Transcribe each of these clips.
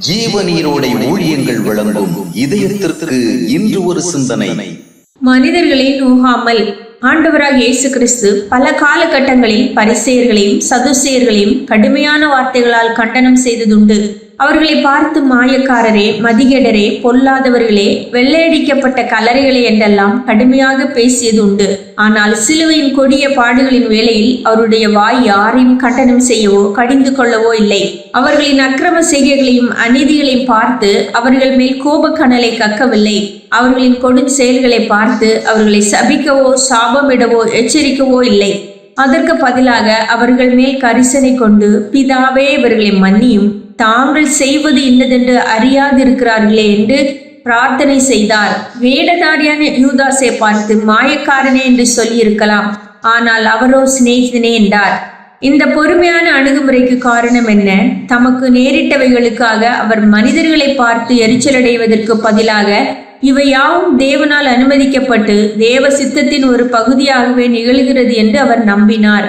ஜீவநீரோடை ஊழியங்கள் வழங்கும் இதயத்திற்கு இன்று ஒரு சிந்தனை. மனிதர்களை நோகாமல் ஆண்டவராக இயேசு கிறிஸ்து பல காலகட்டங்களில் பரிசேயர்களையும் சதுசேயர்களையும் கடுமையான வார்த்தைகளால் கண்டனம் செய்ததுண்டு. அவர்களை பார்த்து மாயக்காரரே, மதிகேடரே, பொல்லாதவர்களே, வெள்ளையடிக்கப்பட்ட கல்லறைகளே என்றெல்லாம் கடுமையாக பேசியது உண்டு. ஆனால் சிலுவையின் கொடிய பாடுகளின் வேளையில் அவருடைய வாய் யாரையும் கண்டனம் செய்யவோ கடிந்து கொள்ளவோ இல்லை. அவர்களின் அக்கிரம செய்கைகளையும் அநீதிகளையும் பார்த்து அவர்கள் மேல் கோபக்கனலை கக்கவில்லை. அவர்களின் கொடும் செயல்களை பார்த்து அவர்களை சபிக்கவோ சாபமிடவோ எச்சரிக்கவோ இல்லை. அதற்கு பதிலாக அவர்கள் மேல் கரிசனை கொண்டு, பிதாவே, இவர்களை மன்னியும், தாங்கள் செய்வது இன்னதென்று அறியாதிருக்கிறார்களே என்று பிரார்த்தனை செய்தார். வேடதாரியான யூதாசை பார்த்து மாயக்காரனே என்று சொல்லியிருக்கலாம். ஆனால் அவரோ சிநேகிதனே என்றார். இந்த பொறுமையான அணுகுமுறைக்கு காரணம் என்ன? தமக்கு நேரிட்டவைகளுக்காக அவர் மனிதர்களை பார்த்து எரிச்சலடைவதற்கு பதிலாக இவை யாவும் தேவனால் அனுமதிக்கப்பட்டு தேவ சித்தத்தின் ஒரு பகுதியாகவே நிகழ்கிறது என்று அவர் நம்பினார்.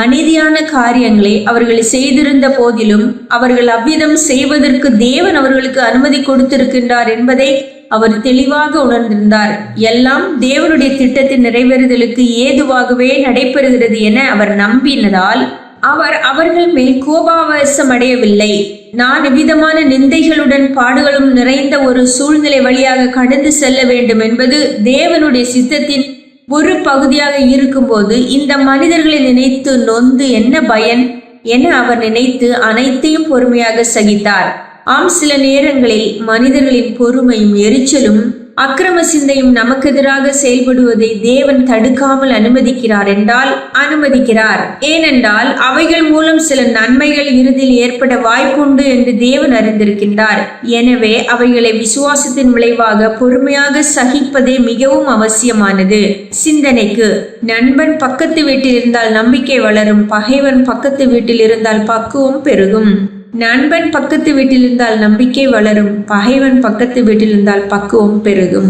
அநீதியான காரியங்களை அவர்கள் செய்திருந்த போதிலும் அவர்கள் அவ்விதம் செய்வதற்கு தேவன் அவர்களுக்கு அனுமதி கொடுத்திருக்கின்றார் என்பதை அவர் தெளிவாக உணர்ந்திருந்தார். எல்லாம் தேவனுடைய திட்டத்தின் நிறைவேறுதலுக்கு ஏதுவாகவே நடைபெறுகிறது என அவர் நம்பினதால் அவர் அவர்கள் மேல் கோபாவேசம் அடையவில்லை. நான் விதமான நிந்தைகளுடன் பாடுகளும் நிறைந்த ஒரு சூழ்நிலை வழியாக கடந்து செல்ல வேண்டும் என்பது தேவனுடைய சித்தத்தின் ஒரு பகுதியாக இருக்கும்போது இந்த மனிதர்களை நினைத்து நொந்து என்ன பயன் என அவர் நினைத்து அனைத்தையும் பொறுமையாக சகித்தார். ஆம், சில நேரங்களில் மனிதர்களின் பொறுமையும் எரிச்சலும் அக்கிரம சிந்தையும் நமக்கு எதிராக செயல்படுவதை தேவன் தடுக்காமல் அனுமதிக்கிறார். ஏனென்றால் அவைகள் மூலம் சில நன்மைகள் இறுதியில் ஏற்பட வாய்ப்புண்டு என்று தேவன் அறிந்திருக்கின்றார். எனவே அவைகளை விசுவாசத்தின் விளைவாக பொறுமையாக சகிப்பதே மிகவும் அவசியமானது. சிந்தனைக்கு: நண்பன் பக்கத்து வீட்டில் இருந்தால் நம்பிக்கை வளரும், பகைவன் பக்கத்து வீட்டில் இருந்தால் பக்குவம் பெருகும். நண்பன் பக்கத்து வீட்டில் இருந்தால் நம்பிக்கை வளரும், பகைவன் பக்கத்து வீட்டில் இருந்தால் பக்குவம் பெருகும்.